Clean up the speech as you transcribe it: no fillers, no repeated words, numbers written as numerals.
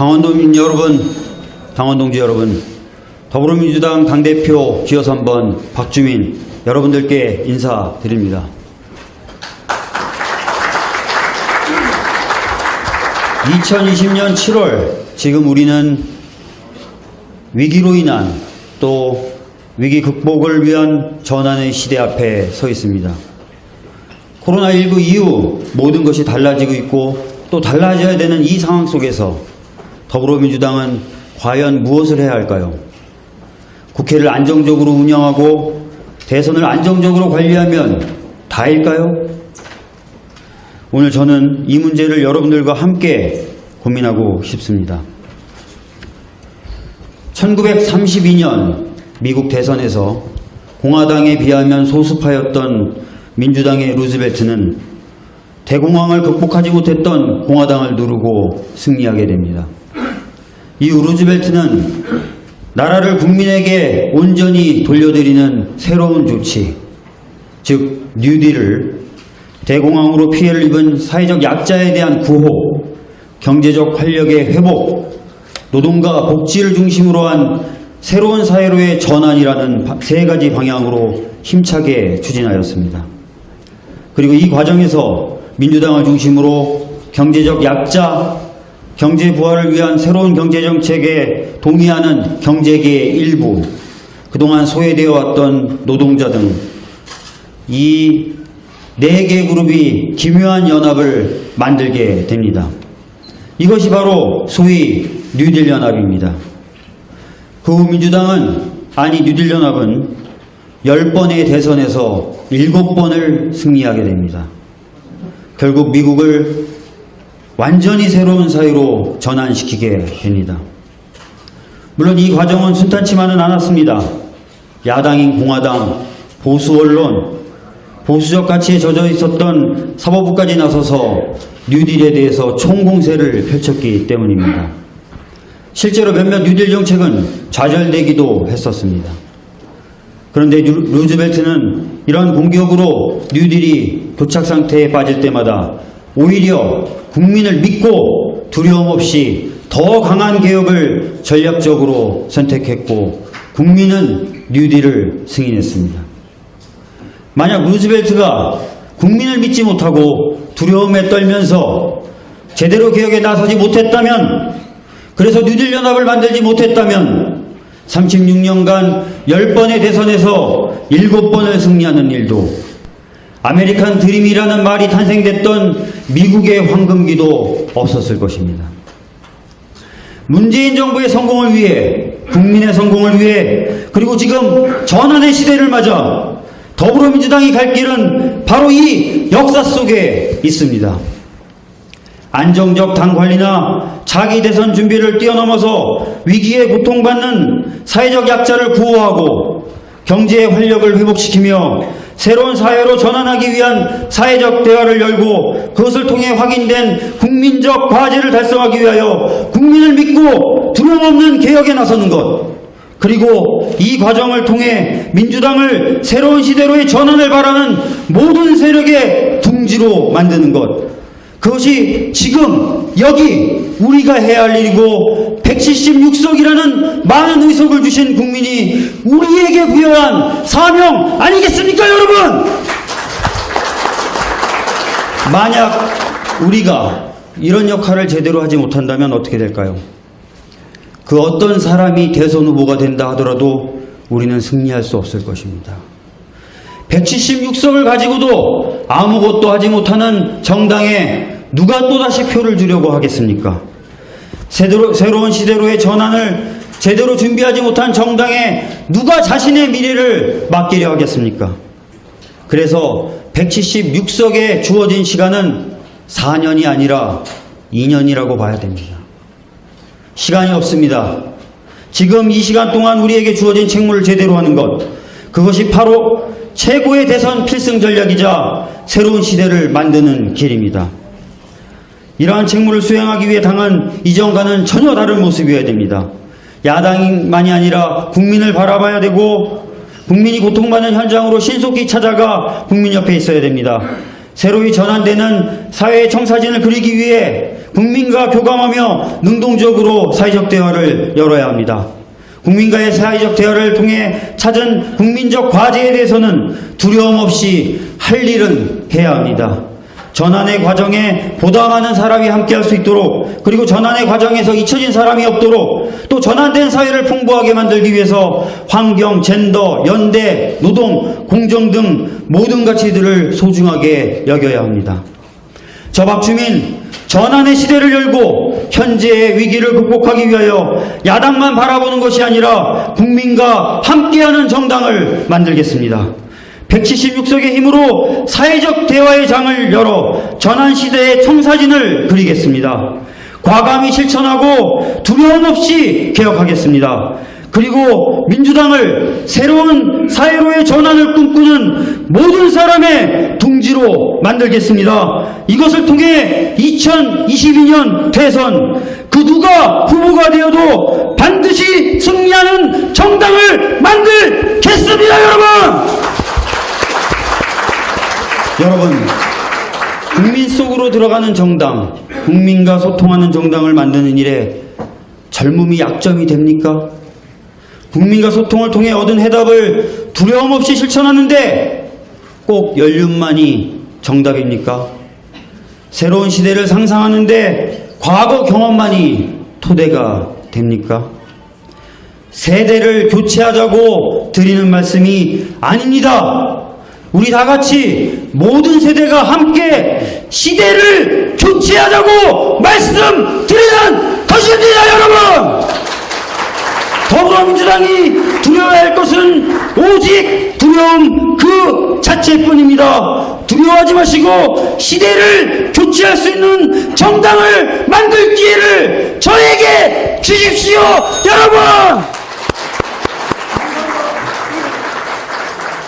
강원도민 여러분, 강원동지 여러분, 더불어민주당 당대표 기호 3번 박주민 여러분들께 인사드립니다. 2020년 7월 지금 우리는 위기로 인한 또 위기 극복을 위한 전환의 시대 앞에 서 있습니다. 코로나19 이후 모든 것이 달라지고 있고 또 달라져야 되는 이 상황 속에서 더불어민주당은 과연 무엇을 해야 할까요? 국회를 안정적으로 운영하고 대선을 안정적으로 관리하면 다일까요? 오늘 저는 이 문제를 여러분들과 함께 고민하고 싶습니다. 1932년 미국 대선에서 공화당에 비하면 소수파였던 민주당의 루즈벨트는 대공황을 극복하지 못했던 공화당을 누르고 승리하게 됩니다. 이후 루즈벨트는 나라를 국민에게 온전히 돌려드리는 새로운 조치, 즉 뉴딜을 대공황으로 피해를 입은 사회적 약자에 대한 구호, 경제적 활력의 회복, 노동과 복지를 중심으로 한 새로운 사회로의 전환이라는 세 가지 방향으로 힘차게 추진하였습니다. 그리고 이 과정에서 민주당을 중심으로 경제적 약자, 경제 부활을 위한 새로운 경제정책에 동의하는 경제계의 일부, 그동안 소외되어 왔던 노동자 등 이 4개 그룹이 기묘한 연합을 만들게 됩니다. 이것이 바로 소위 뉴딜 연합입니다. 그 후 민주당은, 아니 뉴딜 연합은 10번의 대선에서 7번을 승리하게 됩니다. 결국 미국을 완전히 새로운 사회로 전환시키게 됩니다. 물론 이 과정은 순탄치만은 않았습니다. 야당인 공화당, 보수 언론, 보수적 가치에 젖어 있었던 사법부까지 나서서 뉴딜에 대해서 총공세를 펼쳤기 때문입니다. 실제로 몇몇 뉴딜 정책은 좌절되기도 했었습니다. 그런데 루즈벨트는 이런 공격으로 뉴딜이 교착 상태에 빠질 때마다 오히려 국민을 믿고 두려움 없이 더 강한 개혁을 전략적으로 선택했고 국민은 뉴딜을 승인했습니다. 만약 루즈벨트가 국민을 믿지 못하고 두려움에 떨면서 제대로 개혁에 나서지 못했다면, 그래서 뉴딜 연합을 만들지 못했다면 36년간 10번의 대선에서 7번을 승리하는 일도, 아메리칸 드림이라는 말이 탄생됐던 미국의 황금기도 없었을 것입니다. 문재인 정부의 성공을 위해, 국민의 성공을 위해, 그리고 지금 전환의 시대를 맞아 더불어민주당이 갈 길은 바로 이 역사 속에 있습니다. 안정적 당 관리나 자기 대선 준비를 뛰어넘어서 위기에 고통받는 사회적 약자를 구호하고 경제의 활력을 회복시키며 새로운 사회로 전환하기 위한 사회적 대화를 열고 그것을 통해 확인된 국민적 과제를 달성하기 위하여 국민을 믿고 두려움 없는 개혁에 나서는 것, 그리고 이 과정을 통해 민주당을 새로운 시대로의 전환을 바라는 모든 세력의 둥지로 만드는 것, 그것이 지금 여기 우리가 해야 할 일이고 176석이라는 많은 의석을 주신 국민이 우리에게 부여한 사명 아니겠습니까, 여러분? 만약 우리가 이런 역할을 제대로 하지 못한다면 어떻게 될까요? 그 어떤 사람이 대선 후보가 된다 하더라도 우리는 승리할 수 없을 것입니다. 176석을 가지고도 아무것도 하지 못하는 정당에 누가 또다시 표를 주려고 하겠습니까? 새로운 시대로의 전환을 제대로 준비하지 못한 정당에 누가 자신의 미래를 맡기려 하겠습니까? 그래서 176석에 주어진 시간은 4년이 아니라 2년이라고 봐야 됩니다. 시간이 없습니다. 지금 이 시간 동안 우리에게 주어진 책무를 제대로 하는 것, 그것이 바로 최고의 대선 필승 전략이자 새로운 시대를 만드는 길입니다. 이러한 책무를 수행하기 위해 당은 이전과는 전혀 다른 모습이어야 됩니다. 야당만이 아니라 국민을 바라봐야 되고 국민이 고통받는 현장으로 신속히 찾아가 국민 옆에 있어야 됩니다. 새로이 전환되는 사회의 청사진을 그리기 위해 국민과 교감하며 능동적으로 사회적 대화를 열어야 합니다. 국민과의 사회적 대화를 통해 찾은 국민적 과제에 대해서는 두려움 없이 할 일은 해야 합니다. 전환의 과정에 보다 많은 사람이 함께할 수 있도록, 그리고 전환의 과정에서 잊혀진 사람이 없도록, 또 전환된 사회를 풍부하게 만들기 위해서 환경, 젠더, 연대, 노동, 공정 등 모든 가치들을 소중하게 여겨야 합니다. 저박주민, 전환의 시대를 열고 현재의 위기를 극복하기 위하여 야당만 바라보는 것이 아니라 국민과 함께하는 정당을 만들겠습니다. 176석의 힘으로 사회적 대화의 장을 열어 전환시대의 청사진을 그리겠습니다. 과감히 실천하고 두려움 없이 개혁하겠습니다. 그리고 민주당을 새로운 사회로의 전환을 꿈꾸는 모든 사람의 둥지로 만들겠습니다. 이것을 통해 2022년 대선 그 누가 후보가 되어도 반드시 승리하는 정당을 만들겠습니다. 여러분, 국민 속으로 들어가는 정당, 국민과 소통하는 정당을 만드는 일에 젊음이 약점이 됩니까? 국민과 소통을 통해 얻은 해답을 두려움 없이 실천하는데 꼭 연륜만이 정답입니까? 새로운 시대를 상상하는데 과거 경험만이 토대가 됩니까? 세대를 교체하자고 드리는 말씀이 아닙니다. 우리 다 같이 모든 세대가 함께 시대를 교체하자고 말씀드리는 것입니다, 여러분! 더불어민주당이 두려워할 것은 오직 두려움 그 자체뿐입니다. 두려워하지 마시고 시대를 교체할 수 있는 정당을 만들 기회를 저에게 주십시오, 여러분!